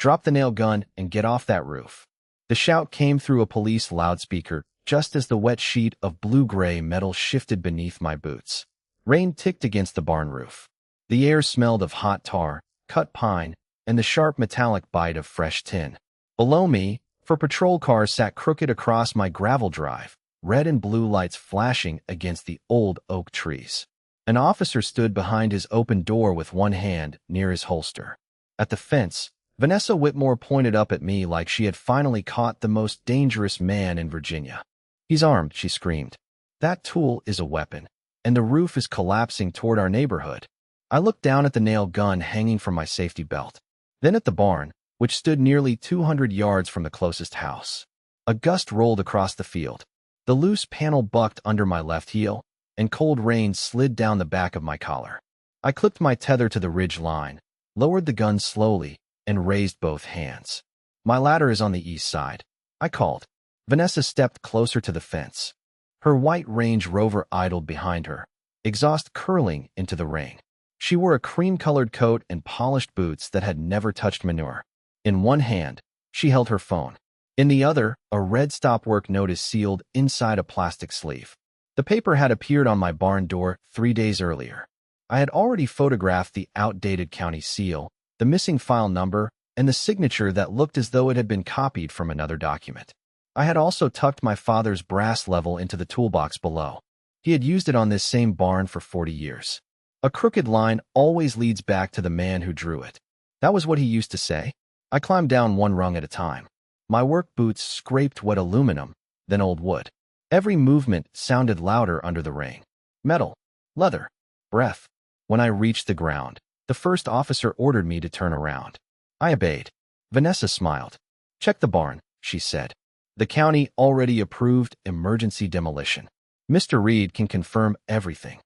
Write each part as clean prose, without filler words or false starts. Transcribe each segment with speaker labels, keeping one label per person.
Speaker 1: Drop the nail gun and get off that roof. The shout came through a police loudspeaker just as the wet sheet of blue-gray metal shifted beneath my boots. Rain ticked against the barn roof. The air smelled of hot tar, cut pine, and the sharp metallic bite of fresh tin. Below me, four patrol cars sat crooked across my gravel drive, red and blue lights flashing against the old oak trees. An officer stood behind his open door with one hand near his holster. At the fence, Vanessa Whitmore pointed up at me like she had finally caught the most dangerous man in Virginia. "He's armed," she screamed. "That tool is a weapon, and the roof is collapsing toward our neighborhood." I looked down at the nail gun hanging from my safety belt, then at the barn, which stood nearly 200 yards from the closest house. A gust rolled across the field. The loose panel bucked under my left heel, and cold rain slid down the back of my collar. I clipped my tether to the ridge line, lowered the gun slowly, and raised both hands. "My ladder is on the east side," I called. Vanessa stepped closer to the fence. Her white Range Rover idled behind her, exhaust curling into the rain. She wore a cream-colored coat and polished boots that had never touched manure. In one hand, she held her phone. In the other, a red stop work notice sealed inside a plastic sleeve. The paper had appeared on my barn door 3 days earlier. I had already photographed the outdated county seal, the missing file number, and the signature that looked as though it had been copied from another document. I had also tucked my father's brass level into the toolbox below. He had used it on this same barn for 40 years. "A crooked line always leads back to the man who drew it." That was what he used to say. I climbed down one rung at a time. My work boots scraped wet aluminum, then old wood. Every movement sounded louder under the rain. Metal, leather, breath. When I reached the ground, the first officer ordered me to turn around. I obeyed. Vanessa smiled. "Check the barn," she said. "The county already approved emergency demolition. Mr. Reed can confirm everything."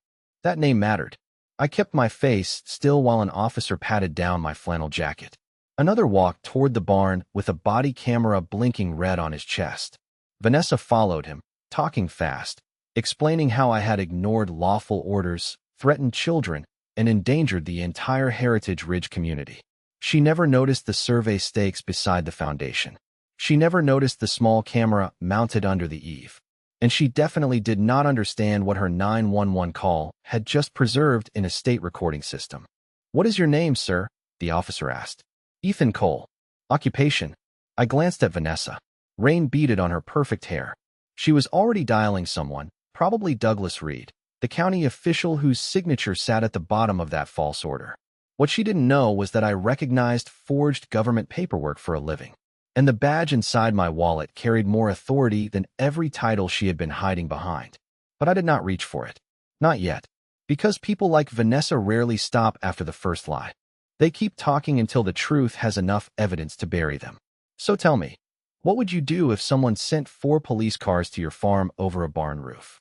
Speaker 1: That name mattered. I kept my face still while an officer patted down my flannel jacket. Another walked toward the barn with a body camera blinking red on his chest. Vanessa followed him, talking fast, explaining how I had ignored lawful orders, threatened children, and endangered the entire Heritage Ridge community. She never noticed the survey stakes beside the foundation. She never noticed the small camera mounted under the eave. And she definitely did not understand what her 911 call had just preserved in a state recording system. "What is your name, sir?" the officer asked. "Ethan Cole." "Occupation?" I glanced at Vanessa. Rain beaded on her perfect hair. She was already dialing someone, probably Douglas Reed, the county official whose signature sat at the bottom of that false order. What she didn't know was that I recognized forged government paperwork for a living. And the badge inside my wallet carried more authority than every title she had been hiding behind. But I did not reach for it. Not yet. Because people like Vanessa rarely stop after the first lie. They keep talking until the truth has enough evidence to bury them. So tell me, what would you do if someone sent 4 police cars to your farm over a barn roof?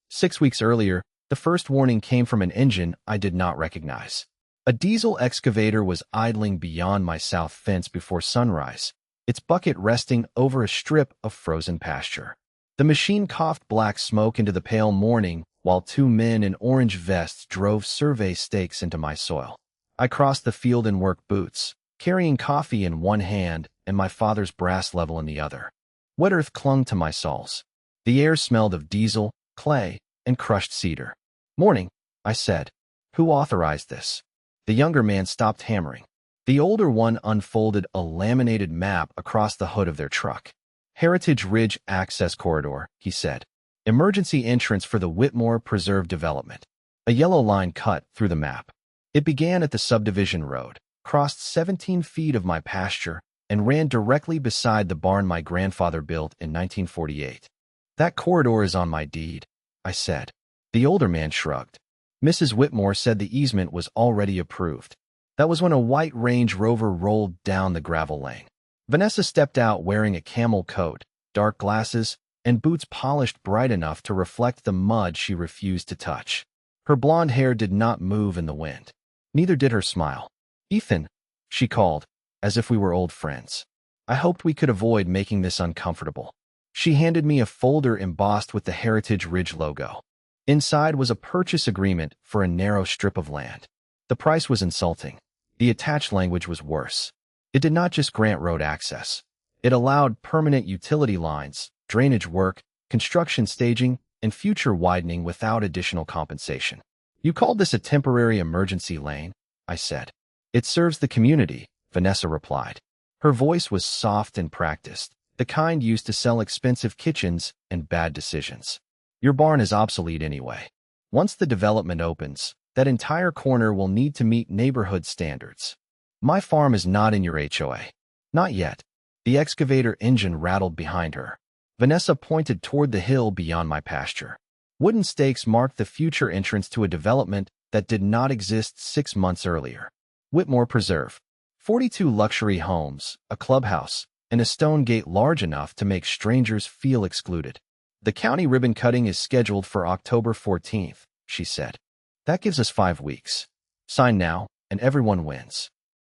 Speaker 1: 6 weeks earlier, the first warning came from an engine I did not recognize. A diesel excavator was idling beyond my south fence before sunrise, its bucket resting over a strip of frozen pasture. The machine coughed black smoke into the pale morning while 2 men in orange vests drove survey stakes into my soil. I crossed the field in work boots, carrying coffee in one hand and my father's brass level in the other. Wet earth clung to my soles. The air smelled of diesel, clay, and crushed cedar. "Morning," I said. "Who authorized this?" The younger man stopped hammering. The older one unfolded a laminated map across the hood of their truck. "Heritage Ridge Access Corridor," he said. "Emergency entrance for the Whitmore Preserve Development." A yellow line cut through the map. It began at the subdivision road, crossed 17 feet of my pasture, and ran directly beside the barn my grandfather built in 1948. "That corridor is on my deed," I said. The older man shrugged. "Mrs. Whitmore said the easement was already approved." That was when a white Range Rover rolled down the gravel lane. Vanessa stepped out wearing a camel coat, dark glasses, and boots polished bright enough to reflect the mud she refused to touch. Her blonde hair did not move in the wind. Neither did her smile. "Ethan," she called, as if we were old friends. I hoped we could avoid making this uncomfortable. She handed me a folder embossed with the Heritage Ridge logo. Inside was a purchase agreement for a narrow strip of land. The price was insulting. The attached language was worse. It did not just grant road access. It allowed permanent utility lines, drainage work, construction staging, and future widening without additional compensation. You called this a temporary emergency lane, I said. It serves the community, Vanessa replied. Her voice was soft and practiced, the kind used to sell expensive kitchens and bad decisions. Your barn is obsolete anyway. Once the development opens, that entire corner will need to meet neighborhood standards. My farm is not in your HOA. Not yet. The excavator engine rattled behind her. Vanessa pointed toward the hill beyond my pasture. Wooden stakes marked the future entrance to a development that did not exist 6 months earlier. Whitmore Preserve. 42 luxury homes, a clubhouse, and a stone gate large enough to make strangers feel excluded. The county ribbon cutting is scheduled for October 14th, she said. That gives us 5 weeks. Sign now, and everyone wins.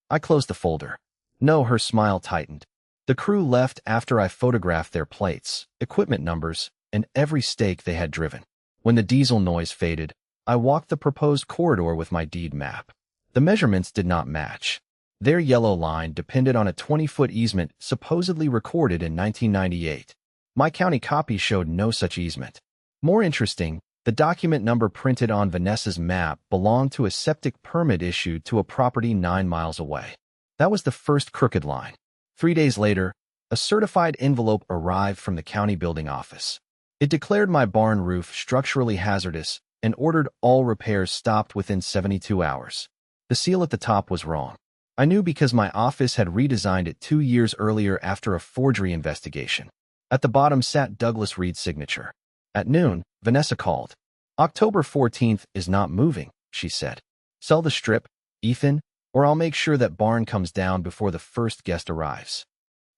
Speaker 1: I closed the folder. No, her smile tightened. The crew left after I photographed their plates, equipment numbers, and every stake they had driven. When the diesel noise faded, I walked the proposed corridor with my deed map. The measurements did not match. Their yellow line depended on a 20-foot easement supposedly recorded in 1998. My county copy showed no such easement. More interesting, the document number printed on Vanessa's map belonged to a septic permit issued to a property 9 miles away. That was the first crooked line. 3 days later, a certified envelope arrived from the county building office. It declared my barn roof structurally hazardous and ordered all repairs stopped within 72 hours. The seal at the top was wrong. I knew because my office had redesigned it 2 years earlier after a forgery investigation. At the bottom sat Douglas Reed's signature. At noon, Vanessa called. October 14th is not moving, she said. Sell the strip, Ethan, or I'll make sure that barn comes down before the first guest arrives.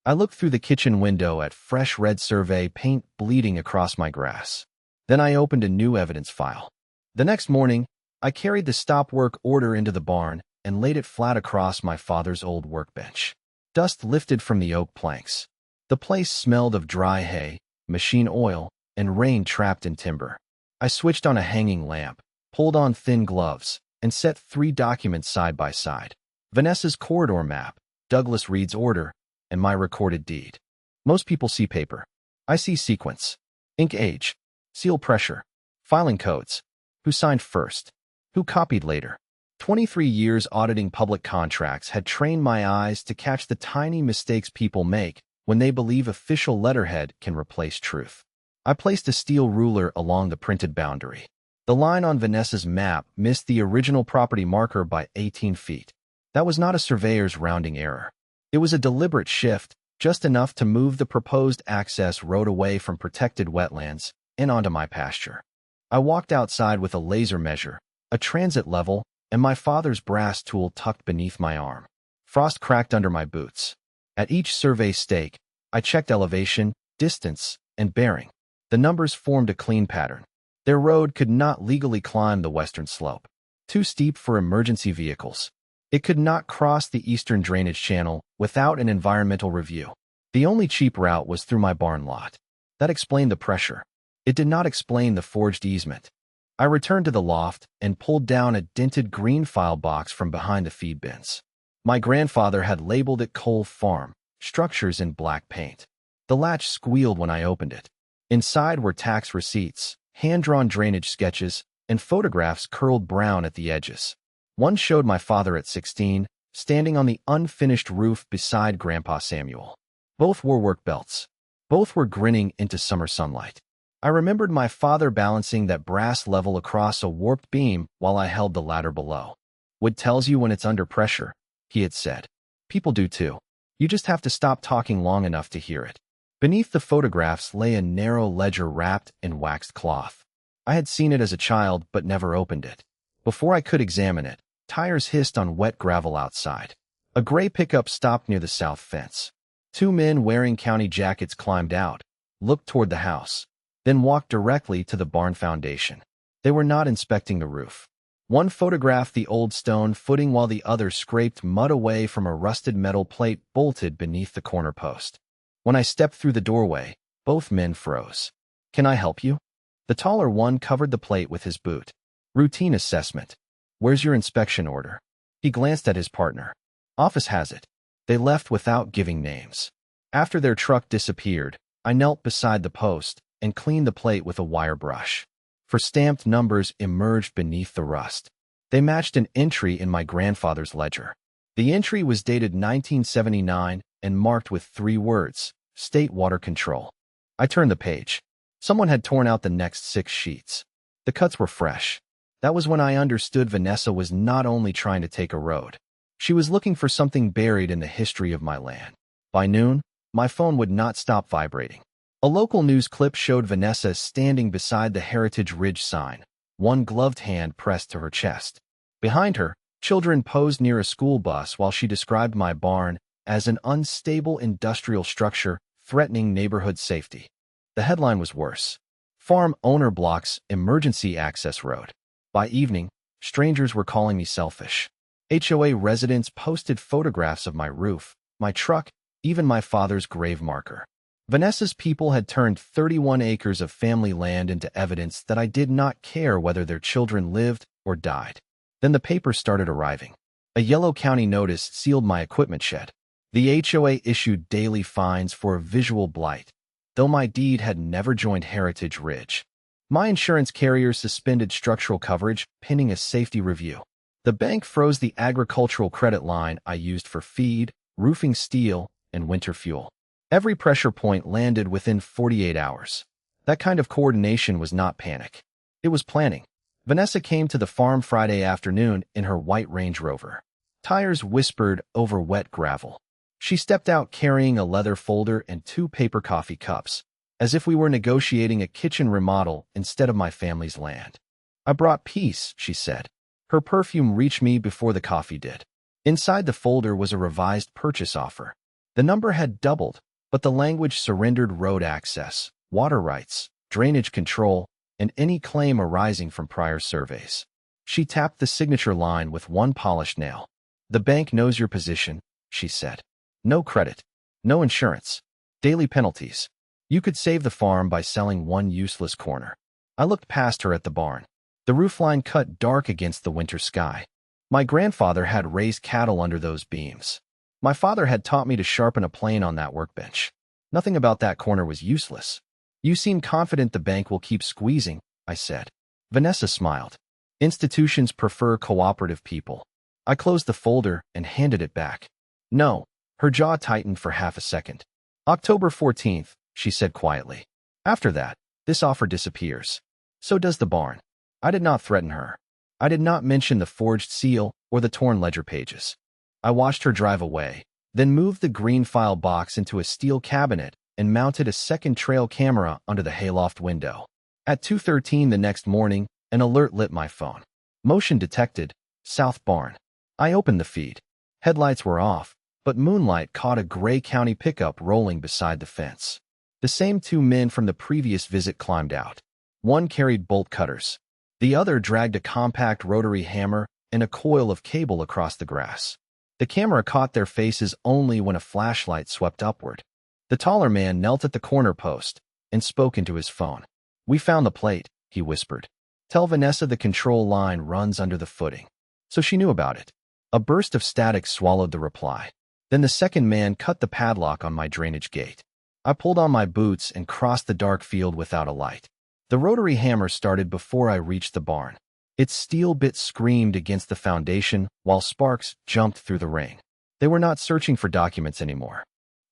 Speaker 1: I looked through the kitchen window at fresh red survey paint bleeding across my grass. Then I opened a new evidence file. The next morning, I carried the stop work order into the barn and laid it flat across my father's old workbench. Dust lifted from the oak planks. The place smelled of dry hay, machine oil, and rain trapped in timber. I switched on a hanging lamp, pulled on thin gloves, and set 3 documents side by side. Vanessa's corridor map, Douglas Reed's order, and my recorded deed. Most people see paper. I see sequence. Ink age. Seal pressure. Filing codes. Who signed first? Who copied later? 23 years auditing public contracts had trained my eyes to catch the tiny mistakes people make when they believe official letterhead can replace truth. I placed a steel ruler along the printed boundary. The line on Vanessa's map missed the original property marker by 18 feet. That was not a surveyor's rounding error. It was a deliberate shift, just enough to move the proposed access road away from protected wetlands and onto my pasture. I walked outside with a laser measure, a transit level, and my father's brass tool tucked beneath my arm. Frost cracked under my boots. At each survey stake, I checked elevation, distance, and bearing. The numbers formed a clean pattern. Their road could not legally climb the western slope. Too steep for emergency vehicles. It could not cross the eastern drainage channel without an environmental review. The only cheap route was through my barn lot. That explained the pressure. It did not explain the forged easement. I returned to the loft and pulled down a dented green file box from behind the feed bins. My grandfather had labeled it Cole Farm, structures in black paint. The latch squealed when I opened it. Inside were tax receipts, hand-drawn drainage sketches, and photographs curled brown at the edges. One showed my father at 16, standing on the unfinished roof beside Grandpa Samuel. Both wore work belts. Both were grinning into summer sunlight. I remembered my father balancing that brass level across a warped beam while I held the ladder below. Wood tells you when it's under pressure, he had said. People do too. You just have to stop talking long enough to hear it. Beneath the photographs lay a narrow ledger wrapped in waxed cloth. I had seen it as a child but never opened it. Before I could examine it, tires hissed on wet gravel outside. A gray pickup stopped near the south fence. 2 men wearing county jackets climbed out, looked toward the house, then walked directly to the barn foundation. They were not inspecting the roof. One photographed the old stone footing while the other scraped mud away from a rusted metal plate bolted beneath the corner post. When I stepped through the doorway, both men froze. Can I help you? The taller one covered the plate with his boot. Routine assessment. Where's your inspection order? He glanced at his partner. Office has it. They left without giving names. After their truck disappeared, I knelt beside the post and cleaned the plate with a wire brush. For stamped numbers emerged beneath the rust. They matched an entry in my grandfather's ledger. The entry was dated 1979 and marked with 3 words, State Water Control. I turned the page. Someone had torn out the next 6 sheets. The cuts were fresh. That was when I understood Vanessa was not only trying to take a road. She was looking for something buried in the history of my land. By noon, my phone would not stop vibrating. A local news clip showed Vanessa standing beside the Heritage Ridge sign, one gloved hand pressed to her chest. Behind her, children posed near a school bus while she described my barn as an unstable industrial structure threatening neighborhood safety. The headline was worse. Farm owner blocks emergency access road. By evening, strangers were calling me selfish. HOA residents posted photographs of my roof, my truck, even my father's grave marker. Vanessa's people had turned 31 acres of family land into evidence that I did not care whether their children lived or died. Then the papers started arriving. A Yellow County notice sealed my equipment shed. The HOA issued daily fines for visual blight, though my deed had never joined Heritage Ridge. My insurance carrier suspended structural coverage, pending a safety review. The bank froze the agricultural credit line I used for feed, roofing steel, and winter fuel. Every pressure point landed within 48 hours. That kind of coordination was not panic. It was planning. Vanessa came to the farm Friday afternoon in her white Range Rover. Tires whispered over wet gravel. She stepped out carrying a leather folder and 2 paper coffee cups, as if we were negotiating a kitchen remodel instead of my family's land. I brought peace, she said. Her perfume reached me before the coffee did. Inside the folder was a revised purchase offer. The number had doubled, but the language surrendered road access, water rights, drainage control, and any claim arising from prior surveys. She tapped the signature line with one polished nail. The bank knows your position, she said. No credit, no insurance, daily penalties. You could save the farm by selling one useless corner. I looked past her at the barn. The roofline cut dark against the winter sky. My grandfather had raised cattle under those beams. My father had taught me to sharpen a plane on that workbench. Nothing about that corner was useless. You seem confident the bank will keep squeezing, I said. Vanessa smiled. Institutions prefer cooperative people. I closed the folder and handed it back. No. Her jaw tightened for half a second. October 14th, she said quietly. After that, this offer disappears. So does the barn. I did not threaten her. I did not mention the forged seal or the torn ledger pages. I watched her drive away, then moved the green file box into a steel cabinet and mounted a second trail camera under the hayloft window. At 2:13 the next morning, an alert lit my phone. Motion detected, South Barn. I opened the feed. Headlights were off, but moonlight caught a gray county pickup rolling beside the fence. The same 2 men from the previous visit climbed out. One carried bolt cutters. The other dragged a compact rotary hammer and a coil of cable across the grass. The camera caught their faces only when a flashlight swept upward. The taller man knelt at the corner post and spoke into his phone. We found the plate, he whispered. Tell Vanessa the control line runs under the footing. So she knew about it. A burst of static swallowed the reply. Then the second man cut the padlock on my drainage gate. I pulled on my boots and crossed the dark field without a light. The rotary hammer started before I reached the barn. Its steel bit screamed against the foundation while sparks jumped through the rain. They were not searching for documents anymore.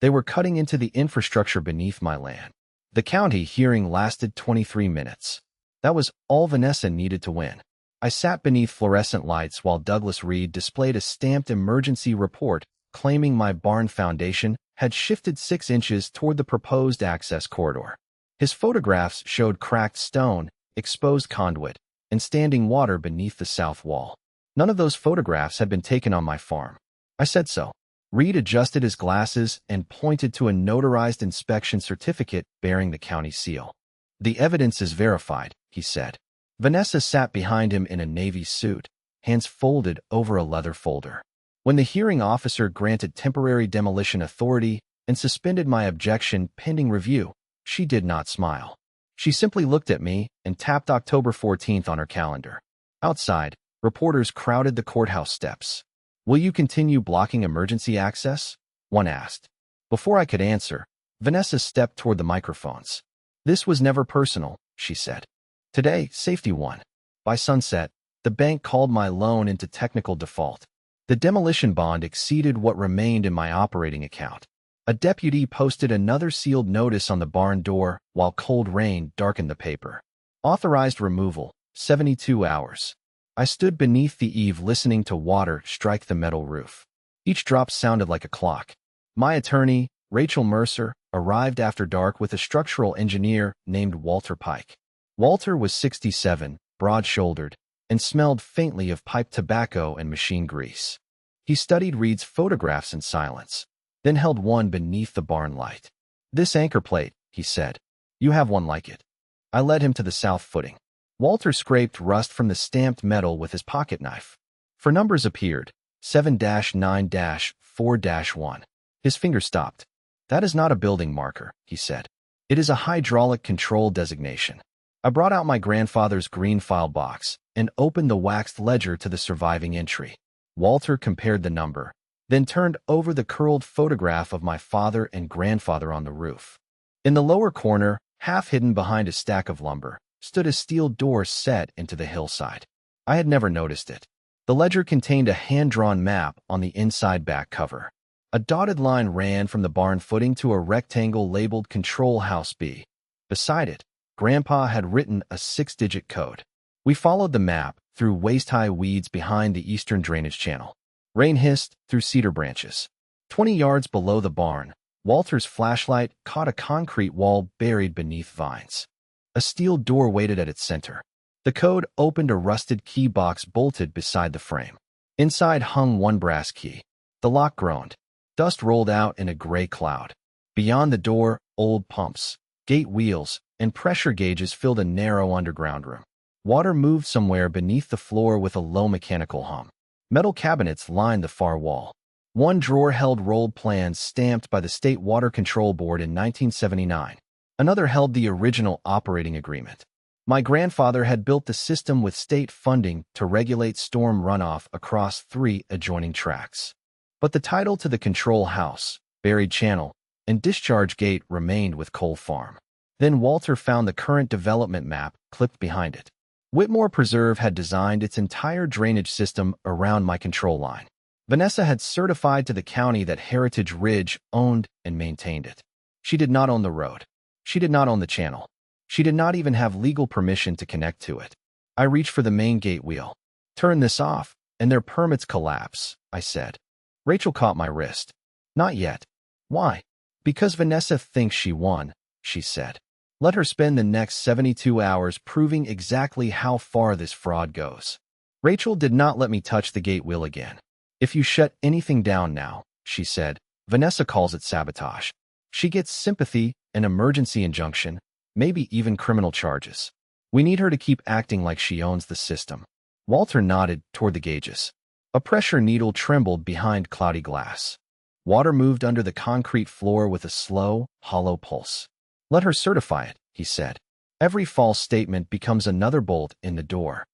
Speaker 1: They were cutting into the infrastructure beneath my land. The county hearing lasted 23 minutes. That was all Vanessa needed to win. I sat beneath fluorescent lights while Douglas Reed displayed a stamped emergency report claiming my barn foundation had shifted 6 inches toward the proposed access corridor. His photographs showed cracked stone, exposed conduit, and standing water beneath the south wall. None of those photographs had been taken on my farm. I said so. Reed adjusted his glasses and pointed to a notarized inspection certificate bearing the county seal. The evidence is verified, he said. Vanessa sat behind him in a navy suit, hands folded over a leather folder. When the hearing officer granted temporary demolition authority and suspended my objection pending review, she did not smile. She simply looked at me and tapped October 14th on her calendar. Outside, reporters crowded the courthouse steps. Will you continue blocking emergency access? one asked. Before I could answer, Vanessa stepped toward the microphones. This was never personal, she said. Today, safety won. By sunset, the bank called my loan into technical default. The demolition bond exceeded what remained in my operating account. A deputy posted another sealed notice on the barn door while cold rain darkened the paper. Authorized removal, 72 hours. I stood beneath the eave listening to water strike the metal roof. Each drop sounded like a clock. My attorney, Rachel Mercer, arrived after dark with a structural engineer named Walter Pike. Walter was 67, broad-shouldered, and smelled faintly of pipe tobacco and machine grease. He studied Reed's photographs in silence, then held one beneath the barn light. "This anchor plate," he said. "You have one like it." I led him to the south footing. Walter scraped rust from the stamped metal with his pocket knife. For numbers appeared, 7-9-4-1. His finger stopped. "That is not a building marker," he said. "It is a hydraulic control designation." I brought out my grandfather's green file box and opened the waxed ledger to the surviving entry. Walter compared the number, then turned over the curled photograph of my father and grandfather on the roof. In the lower corner, half hidden behind a stack of lumber, stood a steel door set into the hillside. I had never noticed it. The ledger contained a hand-drawn map on the inside back cover. A dotted line ran from the barn footing to a rectangle labeled Control House B. Beside it, Grandpa had written a 6-digit code. We followed the map through waist-high weeds behind the eastern drainage channel. Rain hissed through cedar branches. 20 yards below the barn, Walter's flashlight caught a concrete wall buried beneath vines. A steel door waited at its center. The code opened a rusted key box bolted beside the frame. Inside hung one brass key. The lock groaned. Dust rolled out in a gray cloud. Beyond the door, old pumps, gate wheels, and pressure gauges filled a narrow underground room. Water moved somewhere beneath the floor with a low mechanical hum. Metal cabinets lined the far wall. One drawer held rolled plans stamped by the State Water Control Board in 1979. Another held the original operating agreement. My grandfather had built the system with state funding to regulate storm runoff across 3 adjoining tracts. But the title to the control house, buried channel, and discharge gate remained with Cole Farm. Then Walter found the current development map clipped behind it. Whitmore Preserve had designed its entire drainage system around my control line. Vanessa had certified to the county that Heritage Ridge owned and maintained it. She did not own the road. She did not own the channel. She did not even have legal permission to connect to it. I reached for the main gate wheel. "Turn this off, and their permits collapse," I said. Rachel caught my wrist. "Not yet." "Why?" "Because Vanessa thinks she won," she said. "Let her spend the next 72 hours proving exactly how far this fraud goes." Rachel did not let me touch the gate wheel again. "If you shut anything down now," she said, "Vanessa calls it sabotage. She gets sympathy, an emergency injunction, maybe even criminal charges. We need her to keep acting like she owns the system." Walter nodded toward the gauges. A pressure needle trembled behind cloudy glass. Water moved under the concrete floor with a slow, hollow pulse. "Let her certify it," he said. "Every false statement becomes another bolt in the door."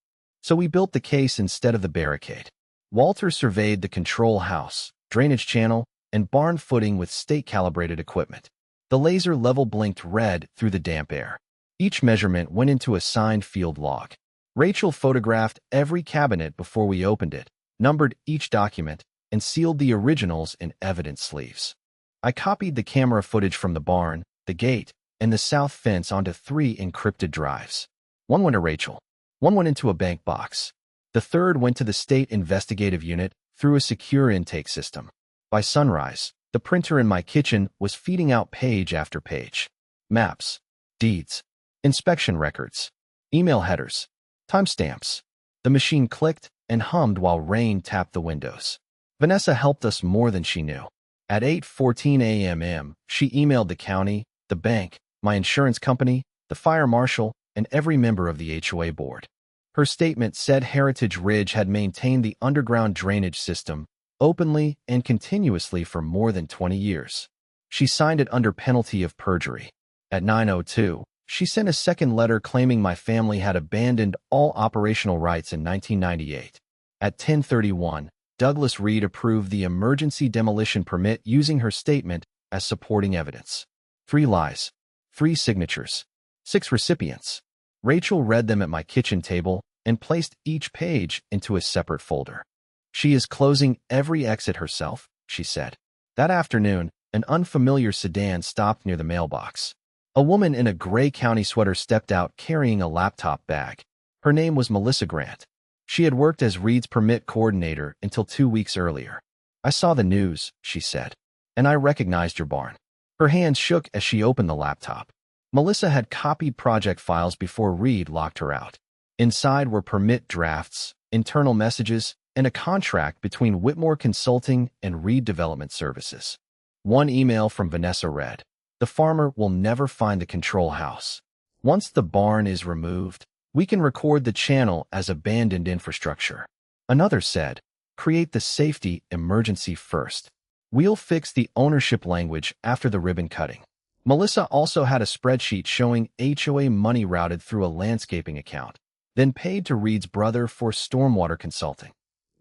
Speaker 1: So we built the case instead of the barricade. Walter surveyed the control house, drainage channel, and barn footing with state-calibrated equipment. The laser level blinked red through the damp air. Each measurement went into a signed field log. Rachel photographed every cabinet before we opened it, numbered each document, and sealed the originals in evidence sleeves. I copied the camera footage from the barn, the gate, and the south fence onto 3 encrypted drives. One went to Rachel. One went into a bank box. The third went to the state investigative unit through a secure intake system. By sunrise, the printer in my kitchen was feeding out page after page. Maps, deeds, inspection records, email headers, timestamps. The machine clicked and hummed while rain tapped the windows. Vanessa helped us more than she knew. At 8:14 a.m., she emailed the county, the bank, my insurance company, the fire marshal, and every member of the HOA board. Her statement said Heritage Ridge had maintained the underground drainage system openly and continuously for more than 20 years. She signed it under penalty of perjury. At 9:02, she sent a second letter claiming my family had abandoned all operational rights in 1998. At 10:31, Douglas Reed approved the emergency demolition permit using her statement as supporting evidence. 3 lies. 3 signatures. 6 recipients. Rachel read them at my kitchen table and placed each page into a separate folder. She is closing every exit herself, she said. That afternoon, an unfamiliar sedan stopped near the mailbox. A woman in a gray county sweater stepped out carrying a laptop bag. Her name was Melissa Grant. She had worked as Reed's permit coordinator until 2 weeks earlier. I saw the news, she said, and I recognized your barn. Her hands shook as she opened the laptop. Melissa had copied project files before Reed locked her out. Inside were permit drafts, internal messages, and a contract between Whitmore Consulting and Reed Development Services. One email from Vanessa read, "The farmer will never find the control house. Once the barn is removed, we can record the channel as abandoned infrastructure." Another said, "Create the safety emergency first. We'll fix the ownership language after the ribbon cutting." Melissa also had a spreadsheet showing HOA money routed through a landscaping account, then paid to Reed's brother for stormwater consulting.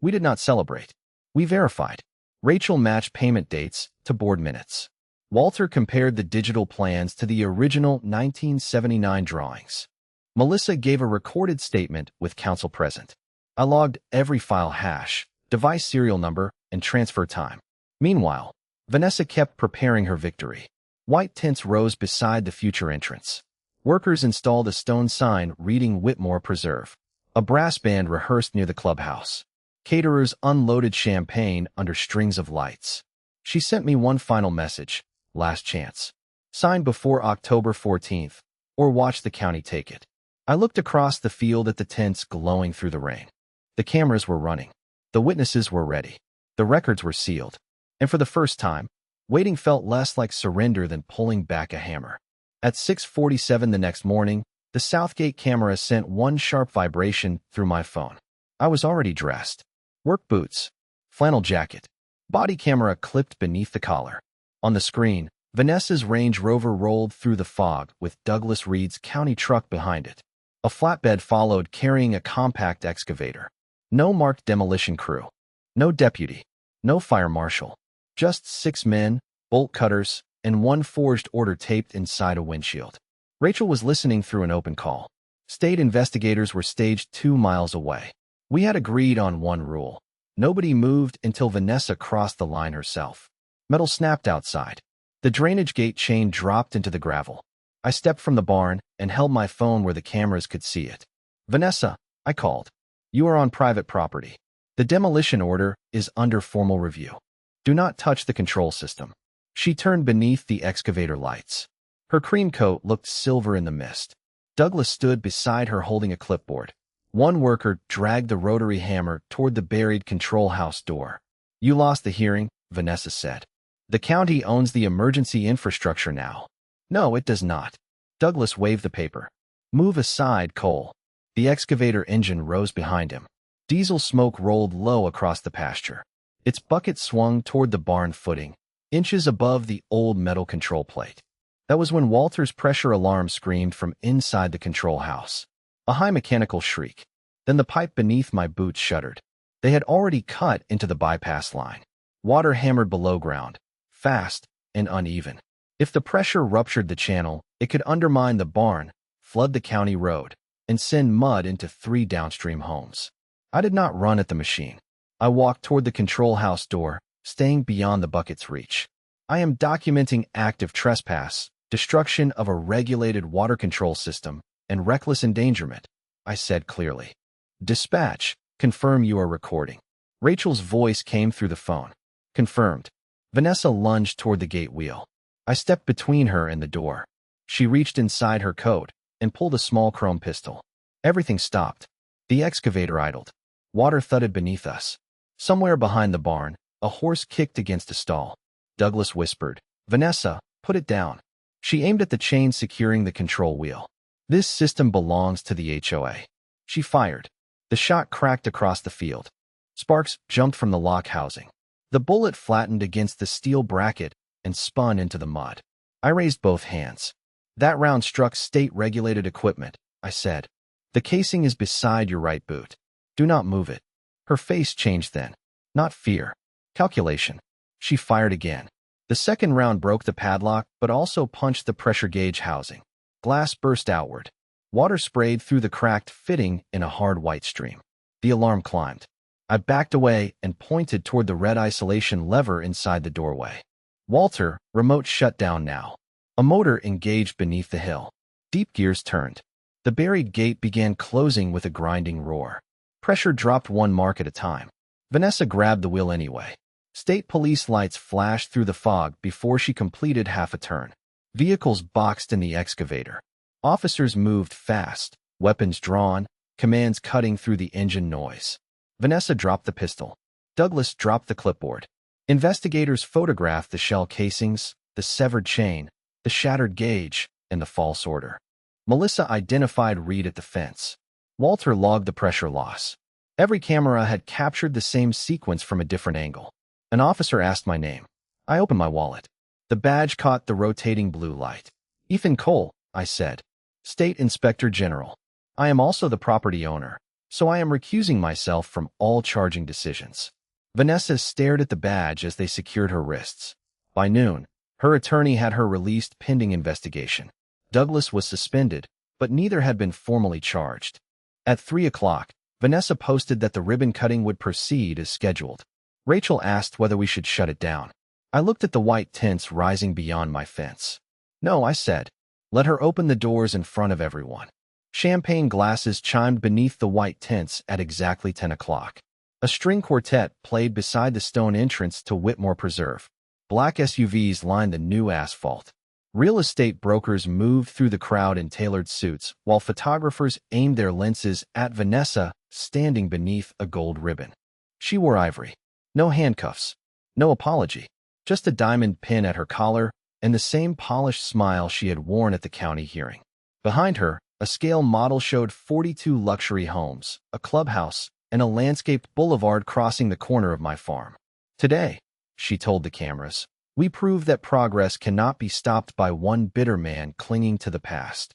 Speaker 1: We did not celebrate. We verified. Rachel matched payment dates to board minutes. Walter compared the digital plans to the original 1979 drawings. Melissa gave a recorded statement with counsel present. I logged every file hash, device serial number, and transfer time. Meanwhile, Vanessa kept preparing her victory. White tents rose beside the future entrance. Workers installed a stone sign reading Whitmore Preserve. A brass band rehearsed near the clubhouse. Caterers unloaded champagne under strings of lights. She sent me one final message, "Last chance. Signed before October 14th, or watch the county take it." I looked across the field at the tents glowing through the rain. The cameras were running. The witnesses were ready. The records were sealed. And for the first time, waiting felt less like surrender than pulling back a hammer. At 6:47 the next morning, the Southgate camera sent one sharp vibration through my phone. I was already dressed. Work boots, flannel jacket, body camera clipped beneath the collar. On the screen, Vanessa's Range Rover rolled through the fog with Douglas Reed's county truck behind it. A flatbed followed carrying a compact excavator. No marked demolition crew. No deputy. No fire marshal. Just 6 men, bolt cutters, and one forged order taped inside a windshield. Rachel was listening through an open call. State investigators were staged 2 miles away. We had agreed on one rule. Nobody moved until Vanessa crossed the line herself. Metal snapped outside. The drainage gate chain dropped into the gravel. I stepped from the barn and held my phone where the cameras could see it. "Vanessa," I called. "You are on private property. The demolition order is under formal review. Do not touch the control system." She turned beneath the excavator lights. Her cream coat looked silver in the mist. Douglas stood beside her holding a clipboard. One worker dragged the rotary hammer toward the buried control house door. "You lost the hearing," Vanessa said. "The county owns the emergency infrastructure now." "No, it does not." Douglas waved the paper. "Move aside, Cole." The excavator engine rose behind him. Diesel smoke rolled low across the pasture. Its bucket swung toward the barn footing, inches above the old metal control plate. That was when Walter's pressure alarm screamed from inside the control house. A high mechanical shriek. Then the pipe beneath my boots shuddered. They had already cut into the bypass line. Water hammered below ground, fast and uneven. If the pressure ruptured the channel, it could undermine the barn, flood the county road, and send mud into 3 downstream homes. I did not run at the machine. I walked toward the control house door, staying beyond the bucket's reach. "I am documenting active trespass, destruction of a regulated water control system, and reckless endangerment," I said clearly. "Dispatch, confirm you are recording." Rachel's voice came through the phone. "Confirmed." Vanessa lunged toward the gate wheel. I stepped between her and the door. She reached inside her coat and pulled a small chrome pistol. Everything stopped. The excavator idled. Water thudded beneath us. Somewhere behind the barn, a horse kicked against a stall. Douglas whispered, "Vanessa, put it down." She aimed at the chain securing the control wheel. "This system belongs to the HOA." She fired. The shot cracked across the field. Sparks jumped from the lock housing. The bullet flattened against the steel bracket and spun into the mud. I raised both hands. "That round struck state-regulated equipment," I said. "The casing is beside your right boot. Do not move it." Her face changed then. Not fear. Calculation. She fired again. The second round broke the padlock, but also punched the pressure gauge housing. Glass burst outward. Water sprayed through the cracked fitting in a hard white stream. The alarm climbed. I backed away and pointed toward the red isolation lever inside the doorway. Walter, remote shut down now. A motor engaged beneath the hill. Deep gears turned. The buried gate began closing with a grinding roar. Pressure dropped 1 mark at a time. Vanessa grabbed the wheel anyway. State police lights flashed through the fog before she completed half a turn. Vehicles boxed in the excavator. Officers moved fast, weapons drawn, commands cutting through the engine noise. Vanessa dropped the pistol. Douglas dropped the clipboard. Investigators photographed the shell casings, the severed chain, the shattered gauge, and the false order. Melissa identified Reed at the fence. Walter logged the pressure loss. Every camera had captured the same sequence from a different angle. An officer asked my name. I opened my wallet. The badge caught the rotating blue light. Ethan Cole, I said. State Inspector General. I am also the property owner, so I am recusing myself from all charging decisions. Vanessa stared at the badge as they secured her wrists. By noon, her attorney had her released pending investigation. Douglas was suspended, but neither had been formally charged. At 3 o'clock, Vanessa posted that the ribbon cutting would proceed as scheduled. Rachel asked whether we should shut it down. I looked at the white tents rising beyond my fence. No, I said. Let her open the doors in front of everyone. Champagne glasses chimed beneath the white tents at exactly 10 o'clock. A string quartet played beside the stone entrance to Whitmore Preserve. Black SUVs lined the new asphalt. Real estate brokers moved through the crowd in tailored suits, while photographers aimed their lenses at Vanessa, standing beneath a gold ribbon. She wore ivory. No handcuffs. No apology. Just a diamond pin at her collar and the same polished smile she had worn at the county hearing. Behind her, a scale model showed 42 luxury homes, a clubhouse, and a landscaped boulevard crossing the corner of my farm. Today, she told the cameras, we prove that progress cannot be stopped by one bitter man clinging to the past.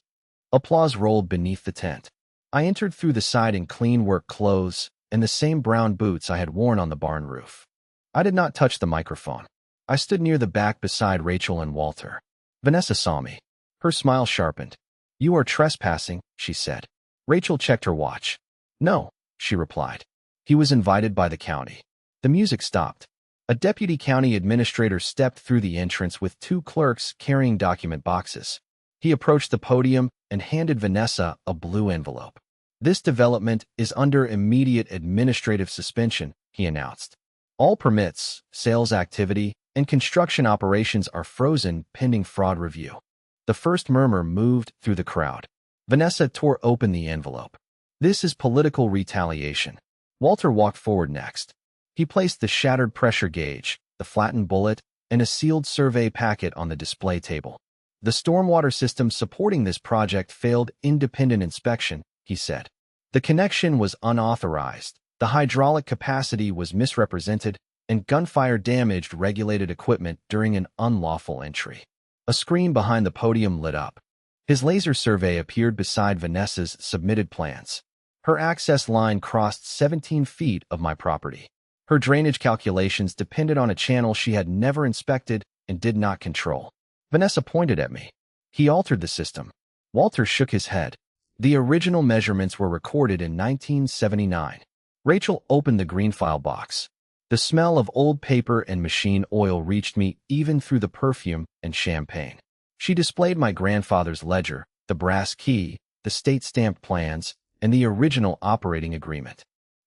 Speaker 1: Applause rolled beneath the tent. I entered through the side in clean work clothes and the same brown boots I had worn on the barn roof. I did not touch the microphone. I stood near the back beside Rachel and Walter. Vanessa saw me. Her smile sharpened. You are trespassing, she said. Rachel checked her watch. No, she replied. He was invited by the county. The music stopped. A deputy county administrator stepped through the entrance with 2 clerks carrying document boxes. He approached the podium and handed Vanessa a blue envelope. This development is under immediate administrative suspension, he announced. All permits, sales activity, and construction operations are frozen pending fraud review. The first murmur moved through the crowd. Vanessa tore open the envelope. This is political retaliation. Walter walked forward next. He placed the shattered pressure gauge, the flattened bullet, and a sealed survey packet on the display table. The stormwater system supporting this project failed independent inspection, he said. The connection was unauthorized, the hydraulic capacity was misrepresented, and gunfire damaged regulated equipment during an unlawful entry. A screen behind the podium lit up. His laser survey appeared beside Vanessa's submitted plans. Her access line crossed 17 feet of my property. Her drainage calculations depended on a channel she had never inspected and did not control. Vanessa pointed at me. He altered the system. Walter shook his head. The original measurements were recorded in 1979. Rachel opened the green file box. The smell of old paper and machine oil reached me even through the perfume and champagne. She displayed my grandfather's ledger, the brass key, the state-stamped plans, and the original operating agreement.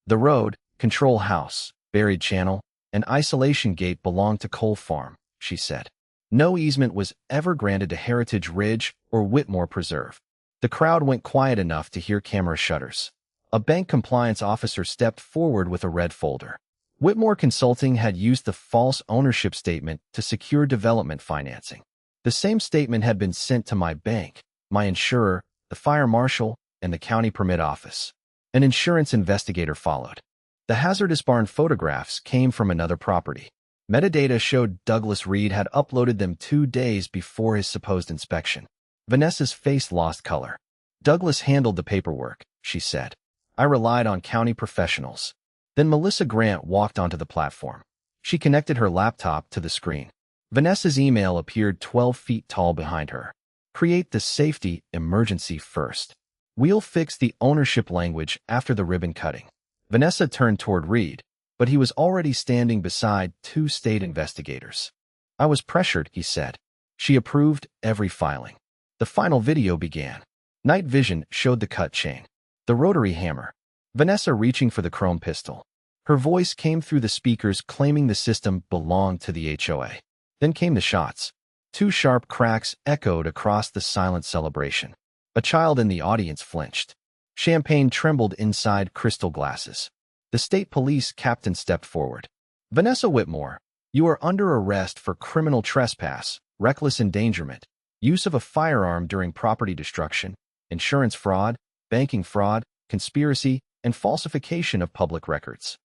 Speaker 1: The road, control house, buried channel, and isolation gate belonged to Cole Farm, she said. No easement was ever granted to Heritage Ridge or Whitmore Preserve. The crowd went quiet enough to hear camera shutters. A bank compliance officer stepped forward with a red folder. Whitmore Consulting had used the false ownership statement to secure development financing. The same statement had been sent to my bank, my insurer, the fire marshal, and the county permit office. An insurance investigator followed. The hazardous barn photographs came from another property. Metadata showed Douglas Reed had uploaded them 2 days before his supposed inspection. Vanessa's face lost color. Douglas handled the paperwork, she said. I relied on county professionals. Then Melissa Grant walked onto the platform. She connected her laptop to the screen. Vanessa's email appeared 12 feet tall behind her. Create the safety emergency first. We'll fix the ownership language after the ribbon cutting. Vanessa turned toward Reed, but he was already standing beside two state investigators. I was pressured, he said. She approved every filing. The final video began. Night vision showed the cut chain, the rotary hammer, Vanessa reaching for the chrome pistol. Her voice came through the speakers claiming the system belonged to the HOA. Then came the shots. Two sharp cracks echoed across the silent celebration. A child in the audience flinched. Champagne trembled inside crystal glasses. The state police captain stepped forward. Vanessa Whitmore, you are under arrest for criminal trespass, reckless endangerment, use of a firearm during property destruction, insurance fraud, banking fraud, conspiracy, and falsification of public records.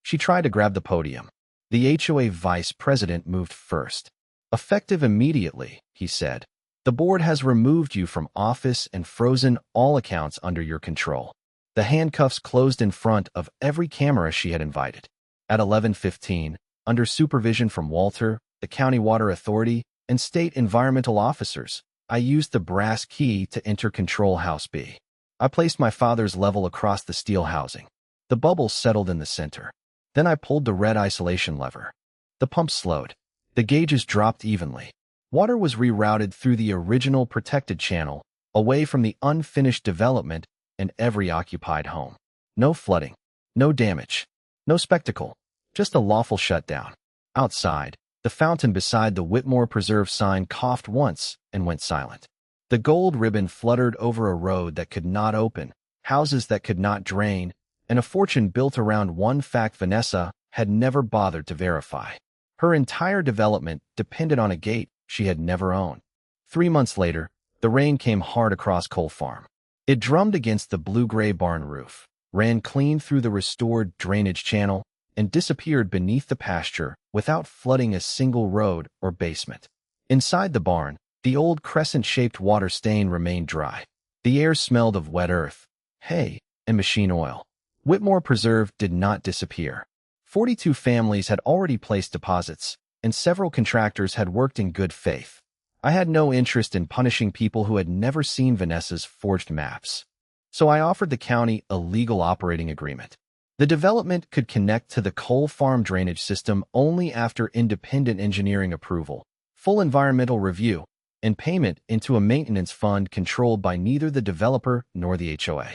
Speaker 1: She tried to grab the podium. The HOA vice president moved first. Effective immediately, he said. The board has removed you from office and frozen all accounts under your control. The handcuffs closed in front of every camera she had invited. At 11:15, under supervision from Walter, the County Water Authority, and state environmental officers, I used the brass key to enter Control House B. I placed my father's level across the steel housing. The bubble settled in the center. Then I pulled the red isolation lever. The pump slowed. The gauges dropped evenly. Water was rerouted through the original protected channel, away from the unfinished development and every occupied home. No flooding, no damage, no spectacle, just a lawful shutdown. Outside, the fountain beside the Whitmore Preserve sign coughed once and went silent. The gold ribbon fluttered over a road that could not open, houses that could not drain, and a fortune built around one fact Vanessa had never bothered to verify. Her entire development depended on a gate she had never owned. 3 months later, the rain came hard across Cole Farm. It drummed against the blue-gray barn roof, ran clean through the restored drainage channel, and disappeared beneath the pasture without flooding a single road or basement. Inside the barn, the old crescent-shaped water stain remained dry. The air smelled of wet earth, hay, and machine oil. Whitmore Preserve did not disappear. 42 families had already placed deposits, and several contractors had worked in good faith. I had no interest in punishing people who had never seen Vanessa's forged maps. So I offered the county a legal operating agreement. The development could connect to the Cole Farm drainage system only after independent engineering approval, full environmental review, and payment into a maintenance fund controlled by neither the developer nor the HOA.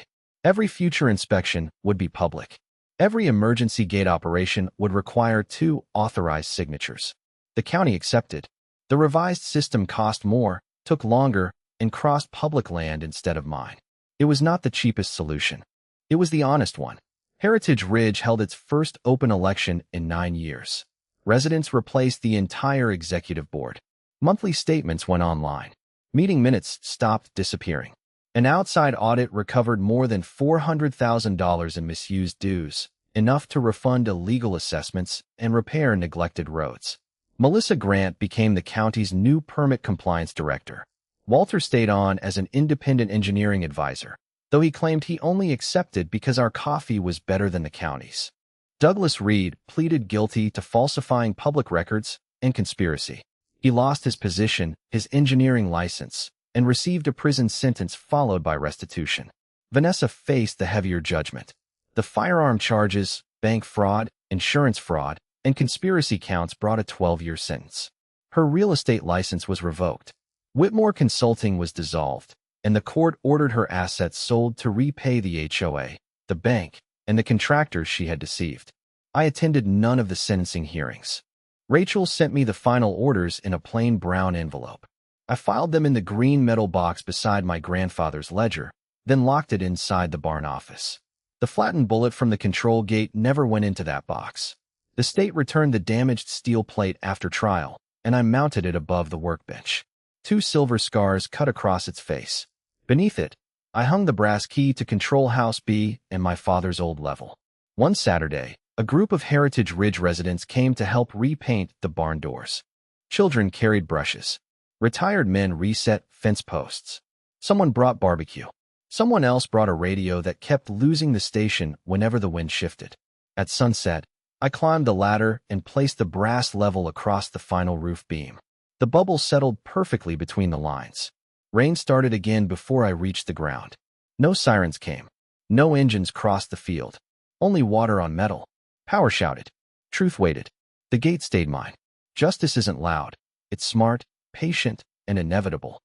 Speaker 1: Every future inspection would be public. Every emergency gate operation would require 2 authorized signatures. The county accepted. The revised system cost more, took longer, and crossed public land instead of mine. It was not the cheapest solution. It was the honest one. Heritage Ridge held its first open election in 9 years. Residents replaced the entire executive board. Monthly statements went online. Meeting minutes stopped disappearing. An outside audit recovered more than $400,000 in misused dues, enough to refund illegal assessments and repair neglected roads. Melissa Grant became the county's new permit compliance director. Walter stayed on as an independent engineering advisor, though he claimed he only accepted because our coffee was better than the county's. Douglas Reed pleaded guilty to falsifying public records and conspiracy. He lost his position, his engineering license, and received a prison sentence followed by restitution. Vanessa faced the heavier judgment. The firearm charges, bank fraud, insurance fraud, and conspiracy counts brought a 12-year sentence. Her real estate license was revoked. Whitmore Consulting was dissolved, and the court ordered her assets sold to repay the HOA, the bank, and the contractors she had deceived. I attended none of the sentencing hearings. Rachel sent me the final orders in a plain brown envelope. I filed them in the green metal box beside my grandfather's ledger, then locked it inside the barn office. The flattened bullet from the control gate never went into that box. The state returned the damaged steel plate after trial, and I mounted it above the workbench. 2 silver scars cut across its face. Beneath it, I hung the brass key to Control House B and my father's old level. One Saturday, a group of Heritage Ridge residents came to help repaint the barn doors. Children carried brushes. Retired men reset fence posts. Someone brought barbecue. Someone else brought a radio that kept losing the station whenever the wind shifted. At sunset, I climbed the ladder and placed the brass level across the final roof beam. The bubbles settled perfectly between the lines. Rain started again before I reached the ground. No sirens came. No engines crossed the field. Only water on metal. Power shouted. Truth waited. The gate stayed mine. Justice isn't loud. It's smart, patient, and inevitable.